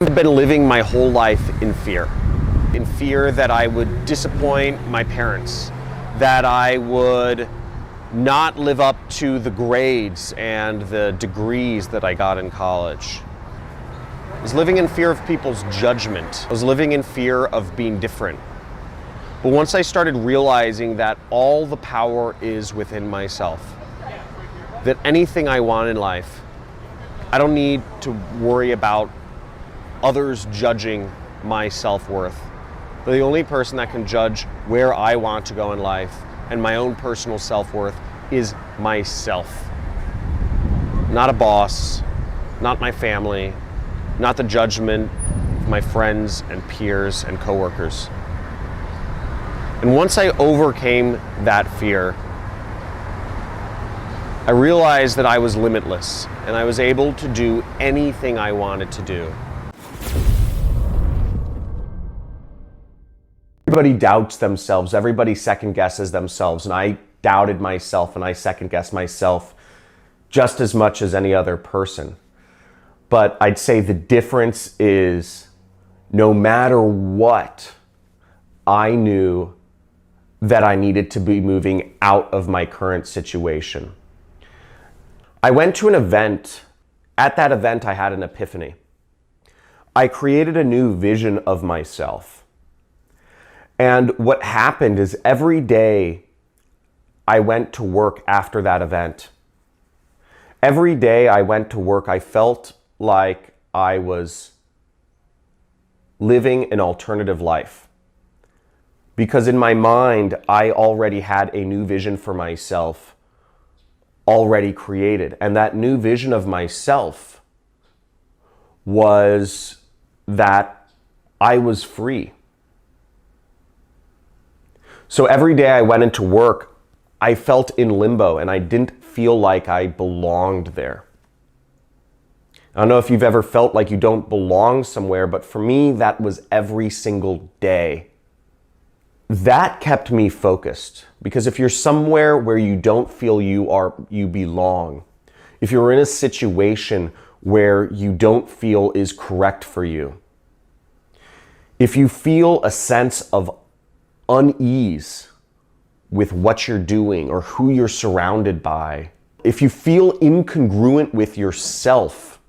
I've been living my whole life in fear. In fear that I would disappoint my parents, that I would not live up to the grades and the degrees that I got in college. I was living in fear of people's judgment. I was living in fear of being different. But once I started realizing that all the power is within myself, that anything I want in life, I don't need to worry about others judging my self-worth. The only person that can judge where I want to go in life and my own personal self-worth is myself. Not a boss, not my family, not the judgment of my friends and peers and coworkers. And once I overcame that fear, I realized that I was limitless and I was able to do anything I wanted to do. Everybody doubts themselves, everybody second guesses themselves, and I doubted myself and I second guessed myself just as much as any other person. But I'd say the difference is no matter what, I knew that I needed to be moving out of my current situation. I went to an event. At that event, I had an epiphany. I created a new vision of myself. And what happened is every day I went to work after that event. Every day I went to work, I felt like I was living an alternative life. Because in my mind, I already had a new vision for myself already created. And that new vision of myself was that I was free. So every day I went into work, I felt in limbo and I didn't feel like I belonged there. I don't know if you've ever felt like you don't belong somewhere, but for me, that was every single day. That kept me focused, because if you're somewhere where you don't feel you belong, if you're in a situation where you don't feel is correct for you, if you feel a sense of unease with what you're doing or who you're surrounded by, if you feel incongruent with yourself,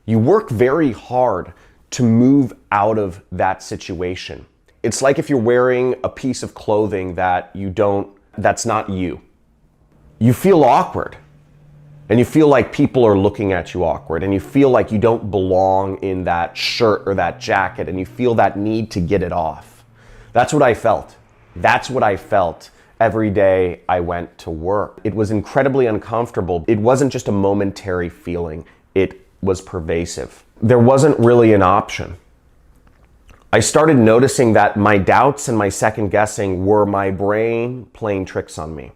you work very hard to move out of that situation. It's like if you're wearing a piece of clothing that's not you. You feel awkward and you feel like people are looking at you awkward and you feel like you don't belong in that shirt or that jacket and you feel that need to get it off. That's what I felt. That's what I felt every day I went to work. It was incredibly uncomfortable. It wasn't just a momentary feeling. It was pervasive. There wasn't really an option. I started noticing that my doubts and my second guessing were my brain playing tricks on me.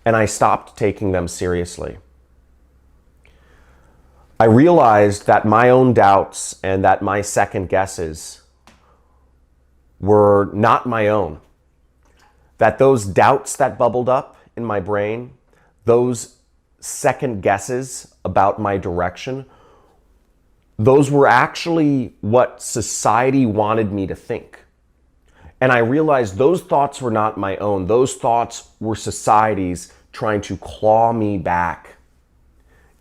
And I stopped taking them seriously. I realized that my own doubts and that my second guesses were not my own. That those doubts that bubbled up in my brain, those second guesses about my direction, those were actually what society wanted me to think. And I realized those thoughts were not my own. Those thoughts were society's trying to claw me back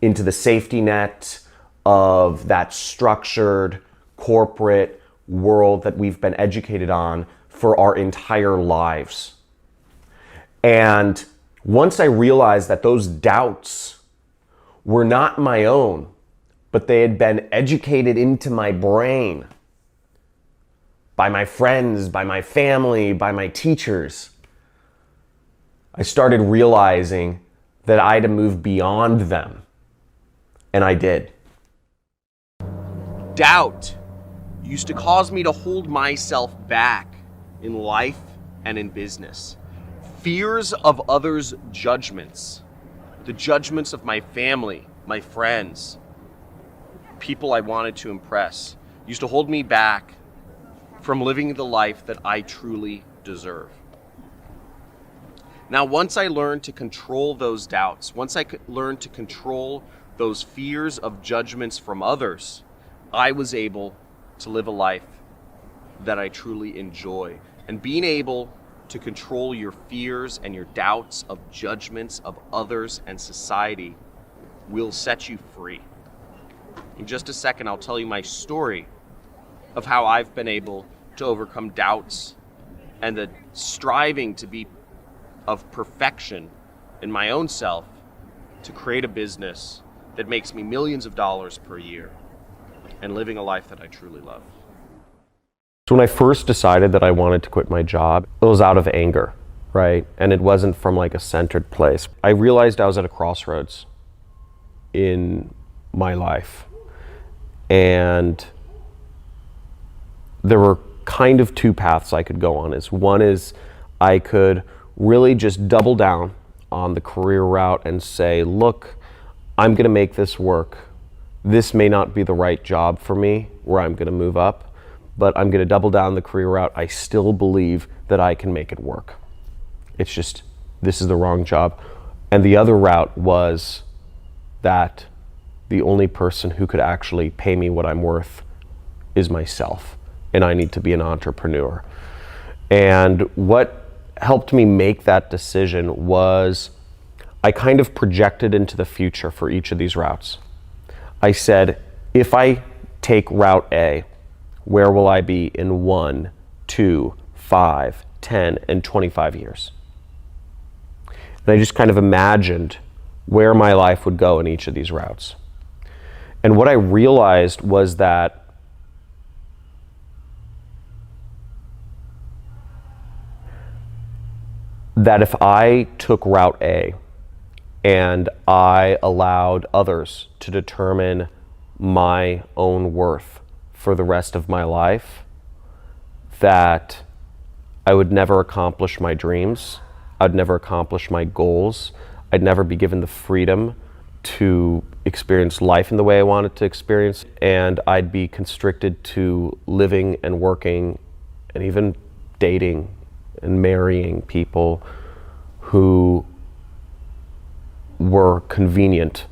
into the safety net of that structured corporate world that we've been educated on for our entire lives. And once I realized that those doubts were not my own, but they had been educated into my brain by my friends, by my family, by my teachers, I started realizing that I had to move beyond them. And I did. Doubt used to cause me to hold myself back in life and in business. Fears of others' judgments, the judgments of my family, my friends, people I wanted to impress, used to hold me back from living the life that I truly deserve. Now, once I learned to control those doubts, once I learned to control those fears of judgments from others, I was able to live a life that I truly enjoy. And being able to control your fears and your doubts of judgments of others and society will set you free. In just a second, I'll tell you my story of how I've been able to overcome doubts and the striving to be of perfection in my own self to create a business that makes me millions of dollars per year and living a life that I truly love. So when I first decided that I wanted to quit my job, it was out of anger, right? And it wasn't from like a centered place. I realized I was at a crossroads in my life. And there were kind of two paths I could go on. One is I could really just double down on the career route and say, look, I'm gonna make this work. This may not be the right job for me where I'm gonna move up, but I'm gonna double down the career route. I still believe that I can make it work. It's just, this is the wrong job. And the other route was that the only person who could actually pay me what I'm worth is myself, and I need to be an entrepreneur. And what helped me make that decision was I kind of projected into the future for each of these routes. I said, if I take route A, where will I be in 1, 2, 5, 10, and 25 years? And I just kind of imagined where my life would go in each of these routes. And what I realized was that if I took route A and I allowed others to determine my own worth for the rest of my life, that I would never accomplish my dreams, I'd never accomplish my goals, I'd never be given the freedom to experience life in the way I wanted to experience, and I'd be constricted to living and working and even dating and marrying people who were convenient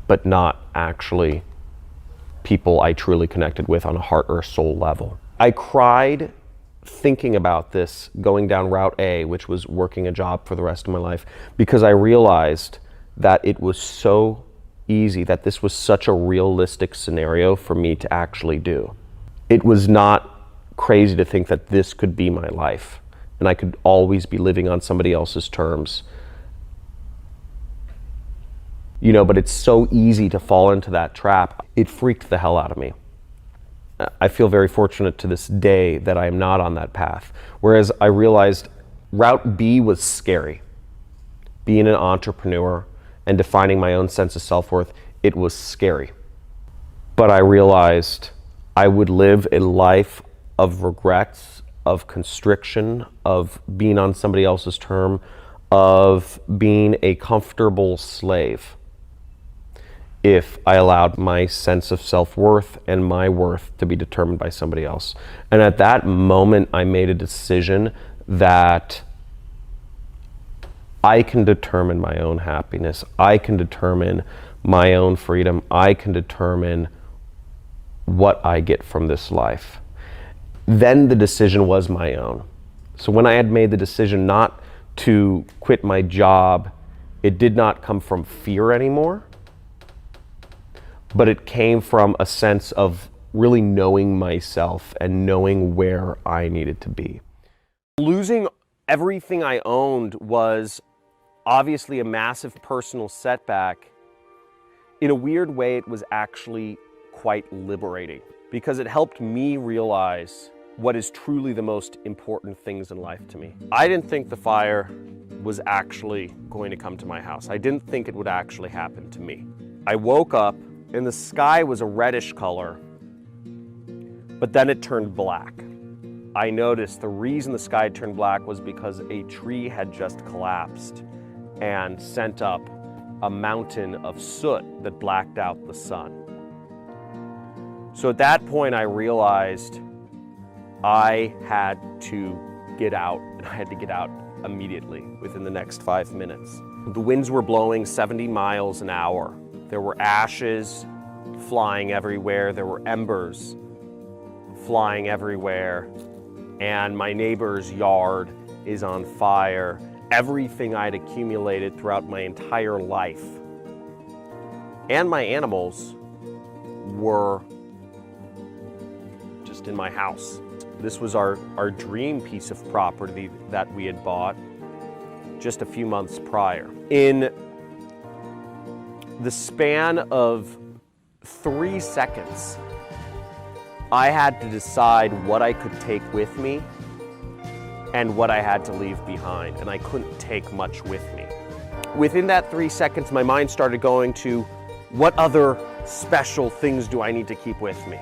but not actually people I truly connected with on a heart or soul level. I cried thinking about this going down route A, which was working a job for the rest of my life, because I realized that it was so easy, that this was such a realistic scenario for me to actually do. It was not crazy to think that this could be my life and I could always be living on somebody else's terms. You know, but it's so easy to fall into that trap. It freaked the hell out of me. I feel very fortunate to this day that I am not on that path. Whereas I realized route B was scary. Being an entrepreneur and defining my own sense of self-worth, it was scary. But I realized I would live a life of regrets, of constriction, of being on somebody else's term, of being a comfortable slave if I allowed my sense of self-worth and my worth to be determined by somebody else. And at that moment, I made a decision that I can determine my own happiness. I can determine my own freedom. I can determine what I get from this life. Then the decision was my own. So when I had made the decision not to quit my job, it did not come from fear anymore, but it came from a sense of really knowing myself and knowing where I needed to be. Losing everything I owned was obviously a massive personal setback. In a weird way, it was actually quite liberating because it helped me realize what is truly the most important things in life to me. I didn't think the fire was actually going to come to my house. I didn't think it would actually happen to me. I woke up and the sky was a reddish color, but then it turned black. I noticed the reason the sky turned black was because a tree had just collapsed and sent up a mountain of soot that blacked out the sun. So at that point I realized I had to get out, and I had to get out immediately within the next 5 minutes. The winds were blowing 70 miles an hour. There were ashes flying everywhere. There were embers flying everywhere. And my neighbor's yard is on fire. Everything I'd accumulated throughout my entire life and my animals were just in my house. This was our dream piece of property that we had bought just a few months prior. In the span of 3 seconds, I had to decide what I could take with me and what I had to leave behind, and I couldn't take much with me. Within that 3 seconds, my mind started going to, what other special things do I need to keep with me?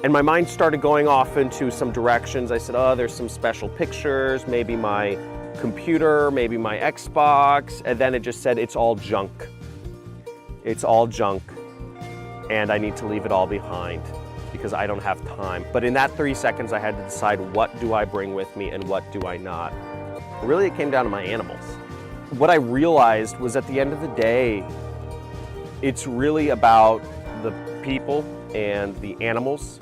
And my mind started going off into some directions. I said, oh, there's some special pictures, maybe my computer, maybe my Xbox, and then it just said, it's all junk. It's all junk, and I need to leave it all behind because I don't have time. But in that 3 seconds, I had to decide, what do I bring with me and what do I not? Really, it came down to my animals. What I realized was, at the end of the day, it's really about the people and the animals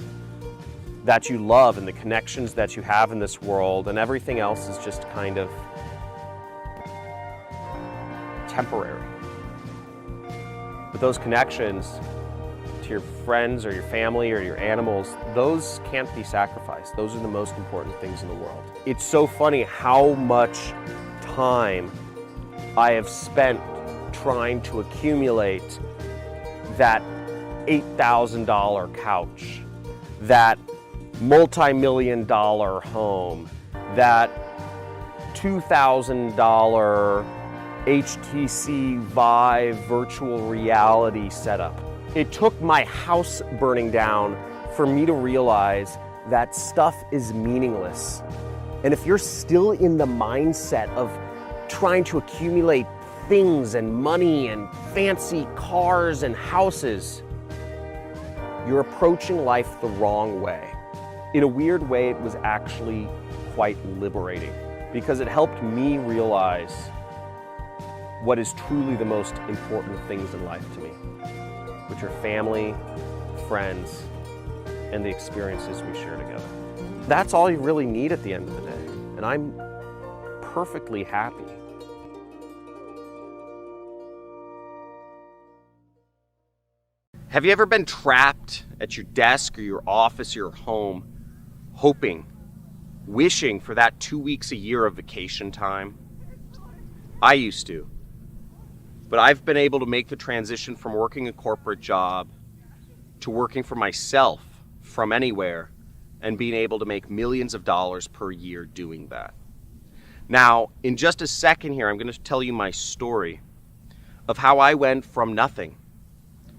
that you love and the connections that you have in this world, and everything else is just kind of temporary. But those connections to your friends or your family or your animals, those can't be sacrificed. Those are the most important things in the world. It's so funny how much time I have spent trying to accumulate that $8,000 couch, that multi-million-dollar home, that $2,000 HTC Vive virtual reality setup. It took my house burning down for me to realize that stuff is meaningless. And if you're still in the mindset of trying to accumulate things and money and fancy cars and houses, you're approaching life the wrong way. In a weird way, it was actually quite liberating because it helped me realize what is truly the most important things in life to me, which are family, friends, and the experiences we share together. That's all you really need at the end of the day, and I'm perfectly happy. Have you ever been trapped at your desk or your office or your home, hoping, wishing for that 2 weeks a year of vacation time? I used to. But I've been able to make the transition from working a corporate job to working for myself from anywhere and being able to make millions of dollars per year doing that. Now, in just a second here, I'm going to tell you my story of how I went from nothing,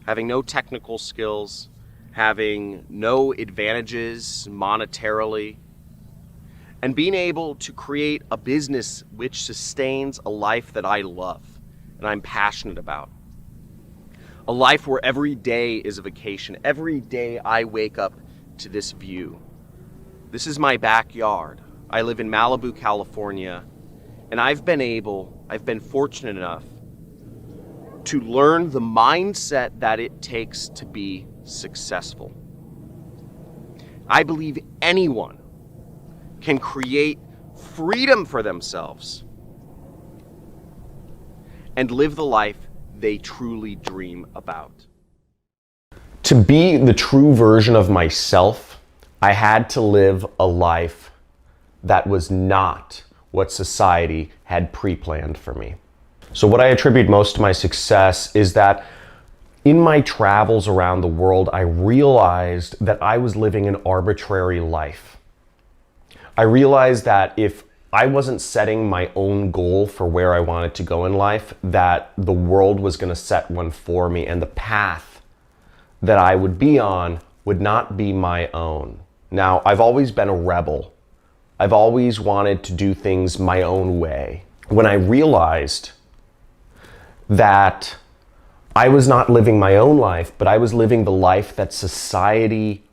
having no technical skills, having no advantages monetarily, and being able to create a business which sustains a life that I love and I'm passionate about. A life where every day is a vacation. Every day I wake up to this view. This is my backyard. I live in Malibu, California, and I've been fortunate enough to learn the mindset that it takes to be successful. I believe anyone can create freedom for themselves and live the life they truly dream about. To be the true version of myself, I had to live a life that was not what society had pre-planned for me. So what I attribute most to my success is that in my travels around the world, I realized that I was living an arbitrary life. I realized that if I wasn't setting my own goal for where I wanted to go in life, that the world was going to set one for me, and the path that I would be on would not be my own. Now, I've always been a rebel. I've always wanted to do things my own way. When I realized that I was not living my own life, but I was living the life that society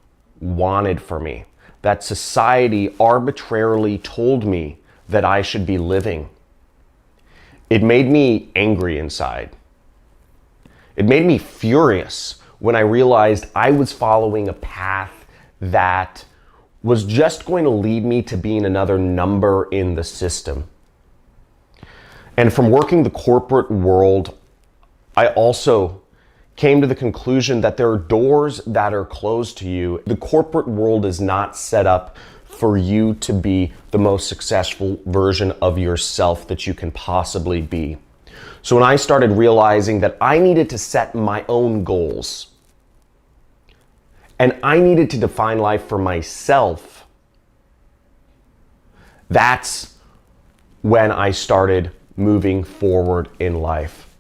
wanted for me, that society arbitrarily told me that I should be living, it made me angry inside. It made me furious when I realized I was following a path that was just going to lead me to being another number in the system. And from working the corporate world, I also came to the conclusion that there are doors that are closed to you. The corporate world is not set up for you to be the most successful version of yourself that you can possibly be. So when I started realizing that I needed to set my own goals and I needed to define life for myself, that's when I started moving forward in life.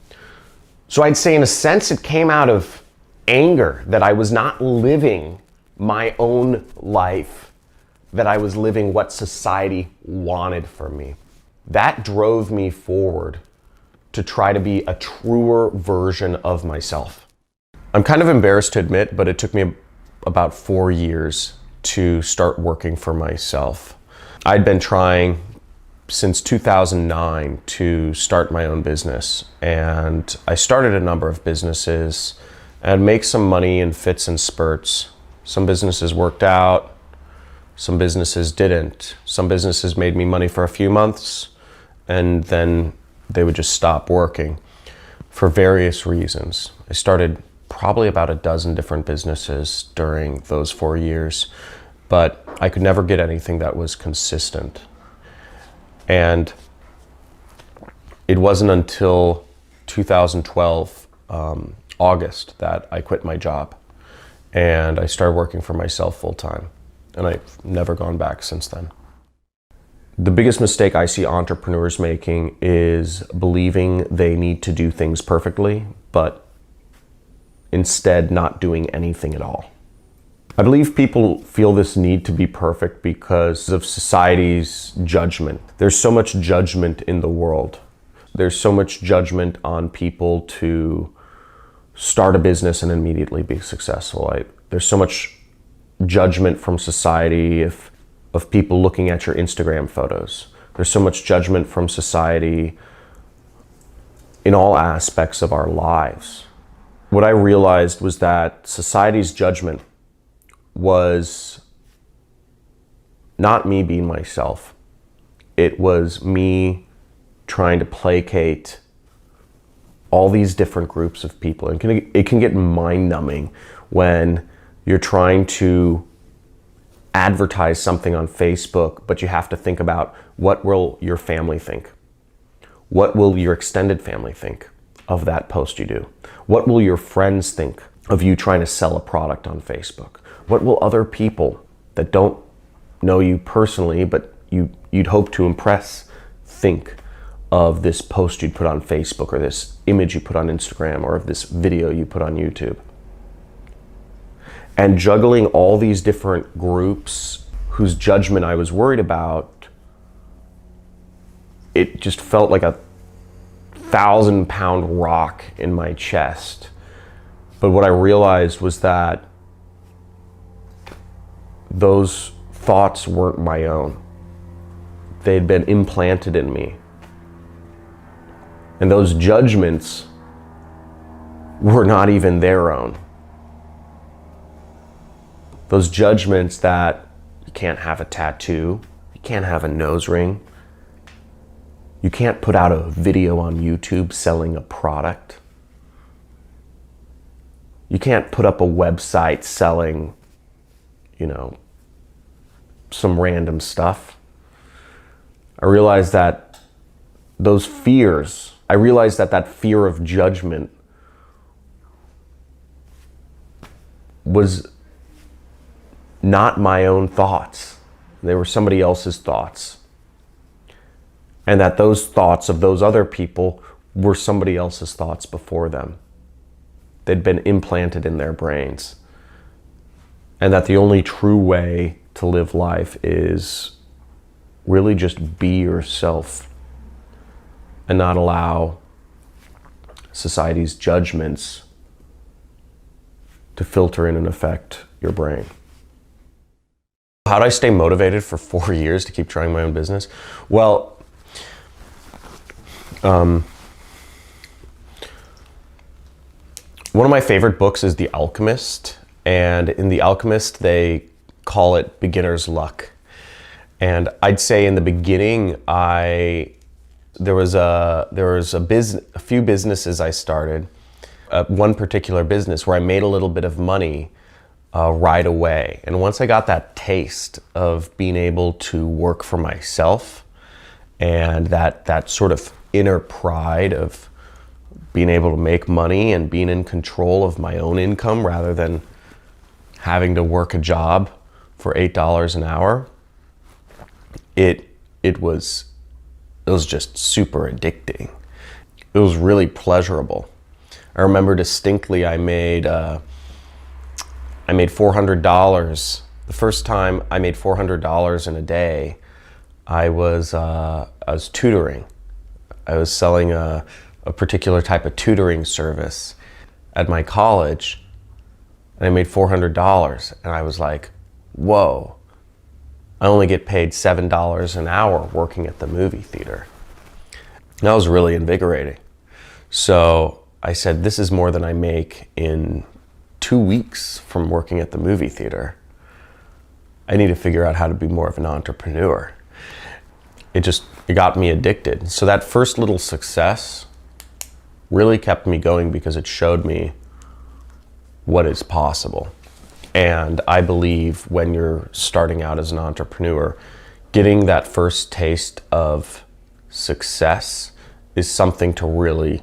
So I'd say in a sense it came out of anger that I was not living my own life, that I was living what society wanted for me. That drove me forward to try to be a truer version of myself. I'm kind of embarrassed to admit, but it took me about 4 years to start working for myself. I'd been trying since 2009 to start my own business, and I started a number of businesses and make some money in fits and spurts. Some businesses worked out, some businesses didn't. Some businesses made me money for a few months and then they would just stop working for various reasons. I started probably about a dozen different businesses during those 4 years, but I could never get anything that was consistent. And it wasn't until 2012, August, that I quit my job and I started working for myself full time. And I've never gone back since then. The biggest mistake I see entrepreneurs making is believing they need to do things perfectly, but instead not doing anything at all. I believe people feel this need to be perfect because of society's judgment. There's so much judgment in the world. There's so much judgment on people to start a business and immediately be successful. There's so much judgment from society of people looking at your Instagram photos. There's so much judgment from society in all aspects of our lives. What I realized was that society's judgment was not me being myself. It was me trying to placate all these different groups of people. And it can get mind-numbing when you're trying to advertise something on Facebook, but you have to think about, what will your family think? What will your extended family think of that post you do? What will your friends think of you trying to sell a product on Facebook? What will other people that don't know you personally, but you'd hope to impress, think of this post you'd put on Facebook, or this image you put on Instagram, or of this video you put on YouTube? And juggling all these different groups whose judgment I was worried about, it just felt like a 1,000-pound rock in my chest. But what I realized was that those thoughts weren't my own. They'd been implanted in me. And those judgments were not even their own. Those judgments that you can't have a tattoo, you can't have a nose ring, you can't put out a video on YouTube selling a product, you can't put up a website selling, some random stuff. I realized that those fears, that fear of judgment was not my own thoughts. They were somebody else's thoughts. And that those thoughts of those other people were somebody else's thoughts before them. They'd been implanted in their brains. And that the only true way to live life is really just be yourself and not allow society's judgments to filter in and affect your brain. How did I stay motivated for 4 years to keep trying my own business? Well, One of my favorite books is The Alchemist, and in The Alchemist they call it beginner's luck. And I'd say in the beginning there was a few businesses I started. One particular business where I made a little bit of money right away. And once I got that taste of being able to work for myself and that sort of inner pride of being able to make money and being in control of my own income rather than having to work a job for $8 an hour, it was just super addicting. It was really pleasurable. I remember distinctly I made $400. The first time I made $400 in a day, I was tutoring. I was selling a particular type of tutoring service at my college, and I made $400, and I was like, whoa, I only get paid $7 an hour working at the movie theater. And that was really invigorating. So I said, this is more than I make in 2 weeks from working at the movie theater. I need to figure out how to be more of an entrepreneur. It got me addicted. So that first little success really kept me going because it showed me what is possible. And I believe when you're starting out as an entrepreneur, getting that first taste of success is something to really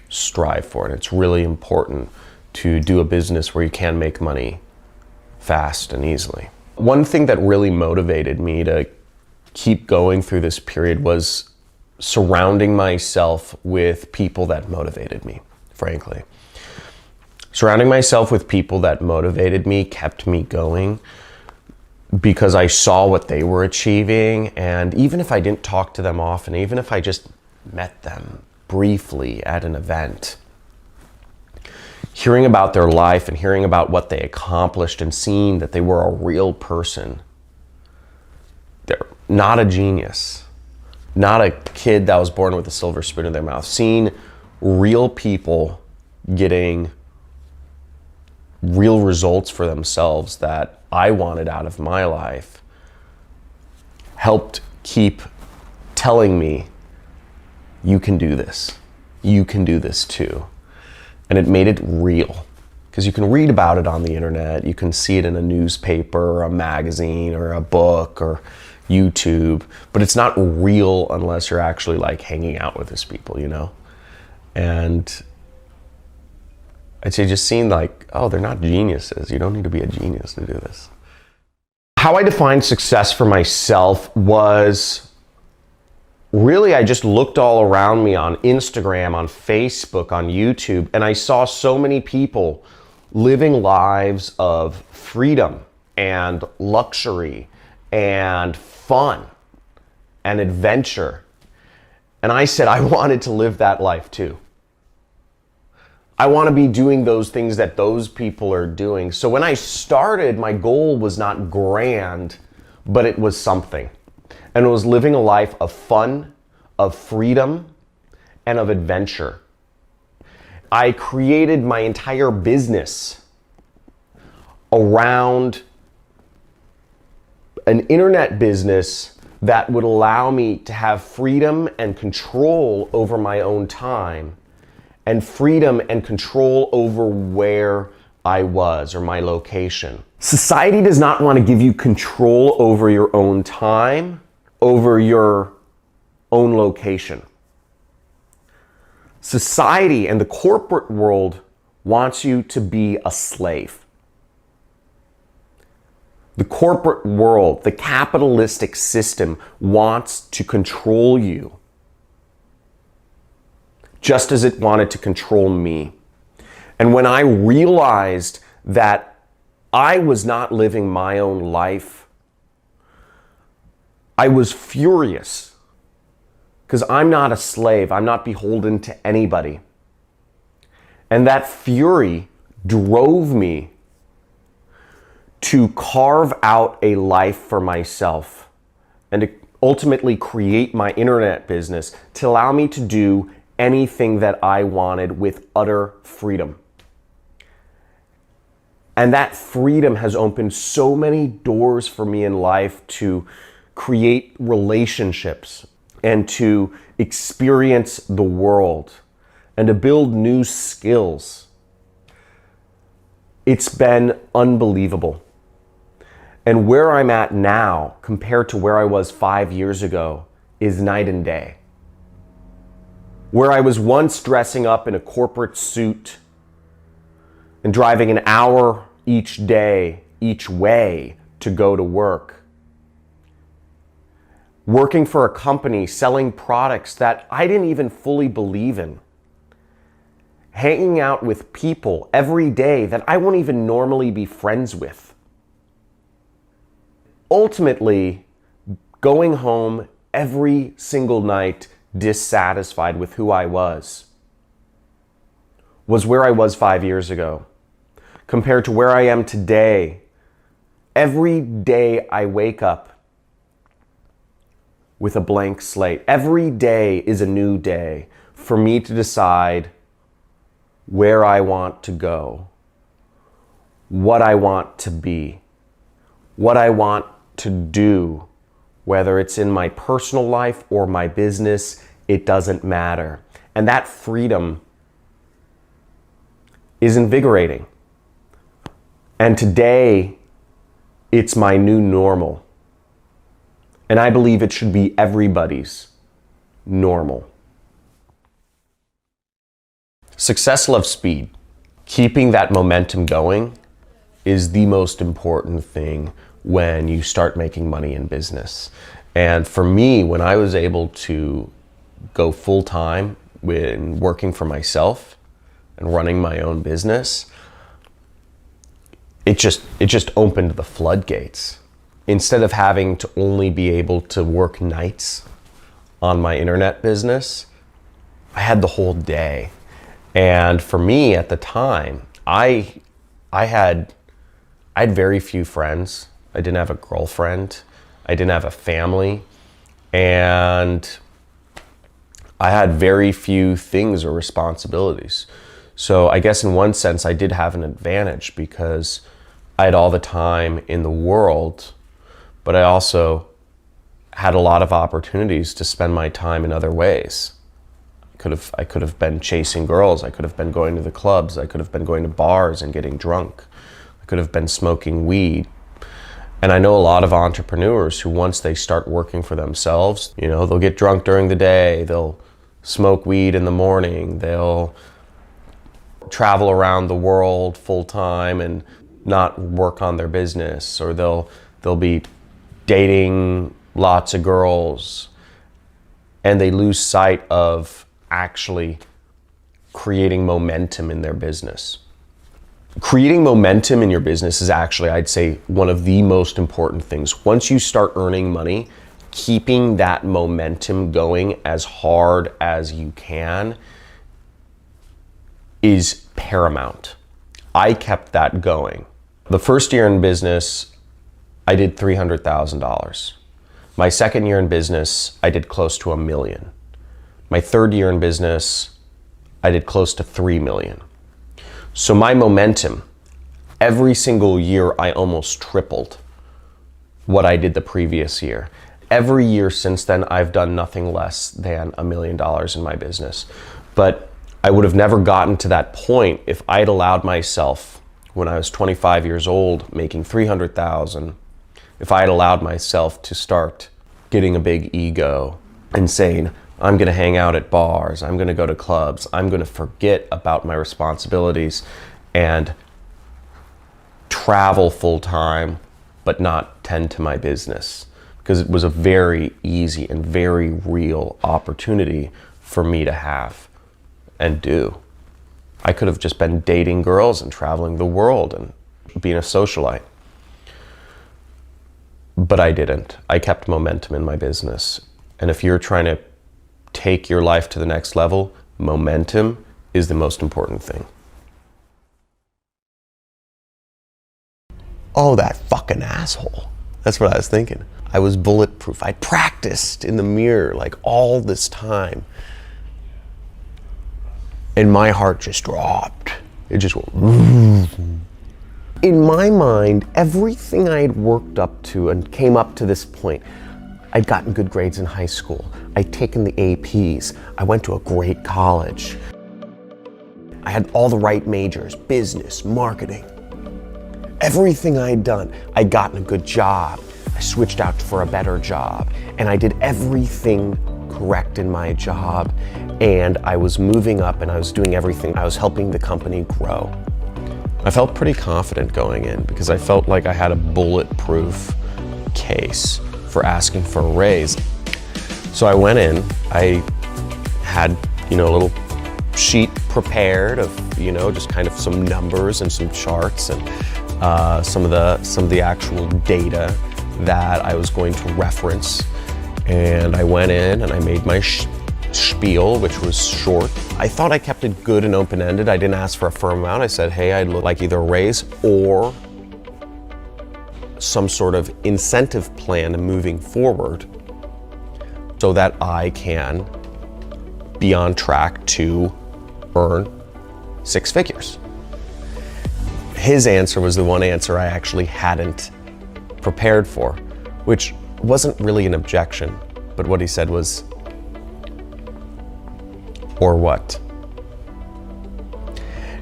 strive for. And it's really important to do a business where you can make money fast and easily. One thing that really motivated me to keep going through this period was surrounding myself with people that motivated me, frankly. Surrounding myself with people that motivated me kept me going because I saw what they were achieving. And even if I didn't talk to them often, even if I just met them briefly at an event, hearing about their life and hearing about what they accomplished and seeing that they were a real person, they're not a genius, not a kid that was born with a silver spoon in their mouth, seeing real people getting real results for themselves that I wanted out of my life helped keep telling me, you can do this. You can do this too. And it made it real because you can read about it on the internet. You can see it in a newspaper or a magazine or a book or YouTube, but it's not real unless you're actually like hanging out with these people, you know? And I'd say just seeing like, oh, they're not geniuses. You don't need to be a genius to do this. How I defined success for myself was really, I just looked all around me on Instagram, on Facebook, on YouTube, and I saw so many people living lives of freedom and luxury and fun and adventure. And I said I wanted to live that life too. I want to be doing those things that those people are doing. So when I started, my goal was not grand, but it was something. And it was living a life of fun, of freedom, and of adventure. I created my entire business around an internet business that would allow me to have freedom and control over my own time, and freedom and control over where I was or my location. Society does not want to give you control over your own time, over your own location. Society and the corporate world wants you to be a slave. The corporate world, the capitalistic system wants to control you, just as it wanted to control me. And when I realized that I was not living my own life, I was furious because I'm not a slave. I'm not beholden to anybody. And that fury drove me to carve out a life for myself and to ultimately create my internet business to allow me to do anything that I wanted with utter freedom. And that freedom has opened so many doors for me in life to create relationships and to experience the world and to build new skills. It's been unbelievable. And where I'm at now compared to where I was 5 years ago is night and day. Where I was once dressing up in a corporate suit and driving an hour each day, each way to go to work. Working for a company selling products that I didn't even fully believe in. Hanging out with people every day that I won't even normally be friends with. Ultimately, going home every single night dissatisfied with who I was where I was 5 years ago. Compared to where I am today, every day I wake up with a blank slate. Every day is a new day for me to decide where I want to go, what I want to be, what I want to do, whether it's in my personal life or my business, it doesn't matter. And that freedom is invigorating. And today, it's my new normal. And I believe it should be everybody's normal. Success loves speed. Keeping that momentum going is the most important thing when you start making money in business. And for me, when I was able to go full time when working for myself and running my own business, it just opened the floodgates. Instead of having to only be able to work nights on my internet business, I had the whole day. And for me at the time, I had very few friends. I didn't have a girlfriend. I didn't have a family. And I had very few things or responsibilities. So I guess in one sense, I did have an advantage because I had all the time in the world, but I also had a lot of opportunities to spend my time in other ways. I could have been chasing girls. I could have been going to the clubs. I could have been going to bars and getting drunk. I could have been smoking weed. And I know a lot of entrepreneurs who once they start working for themselves, they'll get drunk during the day, they'll smoke weed in the morning, they'll travel around the world full time and not work on their business, or they'll be dating lots of girls, and they lose sight of actually creating momentum in their business. Creating momentum in your business is actually, I'd say, one of the most important things. Once you start earning money, keeping that momentum going as hard as you can is paramount. I kept that going. The first year in business, I did $300,000. My second year in business, I did close to $1 million. My third year in business, I did close to $3 million. So my momentum, every single year, I almost tripled what I did the previous year. Every year since then, I've done nothing less than $1 million in my business. But I would have never gotten to that point if I'd allowed myself, when I was 25 years old, making $300,000, if I had allowed myself to start getting a big ego and saying, I'm going to hang out at bars, I'm going to go to clubs, I'm going to forget about my responsibilities and travel full time, but not tend to my business. Because it was a very easy and very real opportunity for me to have and do. I could have just been dating girls and traveling the world and being a socialite. But I didn't. I kept momentum in my business. And if you're trying to take your life to the next level, momentum is the most important thing. Oh, that fucking asshole. That's what I was thinking. I was bulletproof. I practiced in the mirror like all this time. And my heart just dropped. It just went. In my mind, everything I had worked up to and came up to this point, I'd gotten good grades in high school. I'd taken the APs. I went to a great college. I had all the right majors, business, marketing. Everything I'd done, I'd gotten a good job. I switched out for a better job, and I did everything correct in my job, and I was moving up and I was doing everything. I was helping the company grow. I felt pretty confident going in because I felt like I had a bulletproof case for asking for a raise. So I went in, I had, a little sheet prepared of, just kind of some numbers and some charts and some of the actual data that I was going to reference. And I went in and I made my spiel, which was short. I thought I kept it good and open-ended. I didn't ask for a firm amount. I said, hey, I'd look like either a raise or some sort of incentive plan moving forward so that I can be on track to earn 6 figures. His answer was the one answer I actually hadn't prepared for, which wasn't really an objection, but what he said was, or what?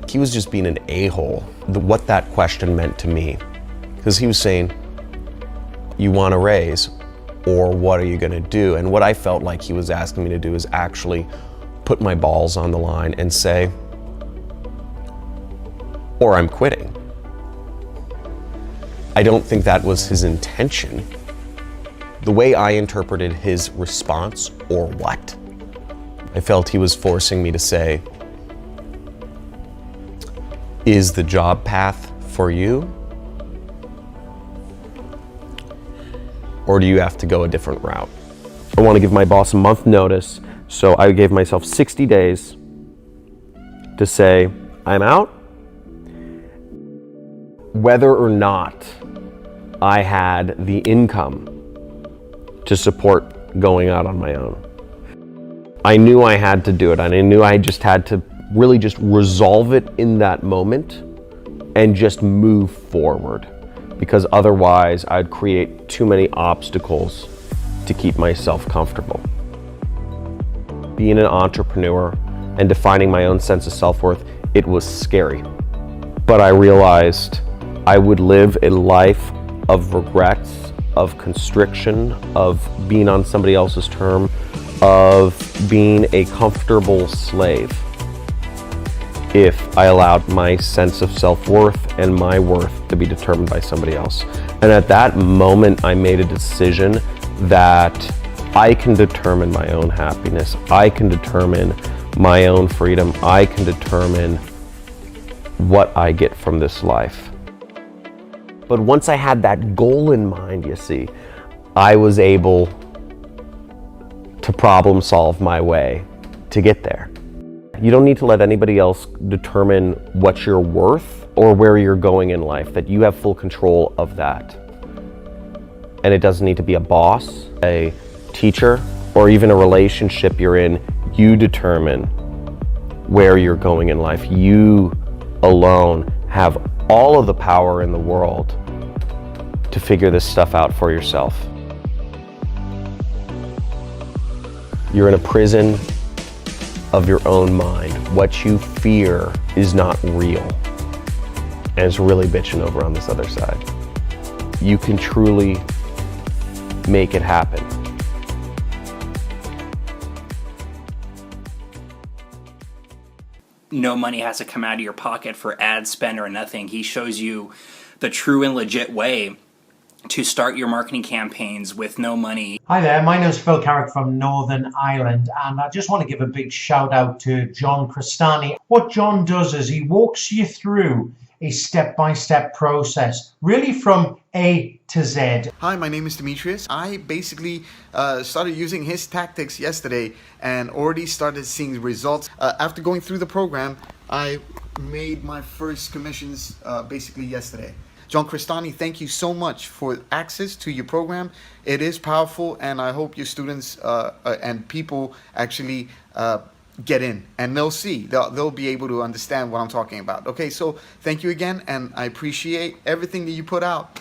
He was just being an a-hole, what that question meant to me. Because he was saying, you want a raise, or what are you gonna do? And what I felt like he was asking me to do is actually put my balls on the line and say, or I'm quitting. I don't think that was his intention. The way I interpreted his response, or what, I felt he was forcing me to say, is the job path for you? Or do you have to go a different route? I want to give my boss a month notice, so I gave myself 60 days to say, I'm out. Whether or not I had the income to support going out on my own. I knew I had to do it, and I knew I just had to really just resolve it in that moment and just move forward, because otherwise I'd create too many obstacles to keep myself comfortable. Being an entrepreneur and defining my own sense of self-worth, it was scary. But I realized I would live a life of regrets, of constriction, of being on somebody else's term, of being a comfortable slave if I allowed my sense of self-worth and my worth to be determined by somebody else. And at that moment, I made a decision that I can determine my own happiness. I can determine my own freedom. I can determine what I get from this life. But once I had that goal in mind, you see, I was able to problem solve my way to get there. You don't need to let anybody else determine what you're worth or where you're going in life, that you have full control of that. And it doesn't need to be a boss, a teacher, or even a relationship you're in. You determine where you're going in life. You alone have all of the power in the world to figure this stuff out for yourself. You're in a prison of your own mind. What you fear is not real. And it's really bitching over on this other side. You can truly make it happen. No money has to come out of your pocket for ad spend or nothing. He shows you the true and legit way to start your marketing campaigns with no money. Hi there, my name is Phil Carrick from Northern Ireland, and I just want to give a big shout out to John Crestani. What John does is he walks you through a step-by-step process, really from A to Z. Hi, my name is Demetrius. I basically started using his tactics yesterday and already started seeing results. After going through the program, I made my first commissions basically yesterday. John Crestani, thank you so much for access to your program. It is powerful, and I hope your students and people actually get in, and they'll see, they'll be able to understand what I'm talking about. Okay, so thank you again, and I appreciate everything that you put out.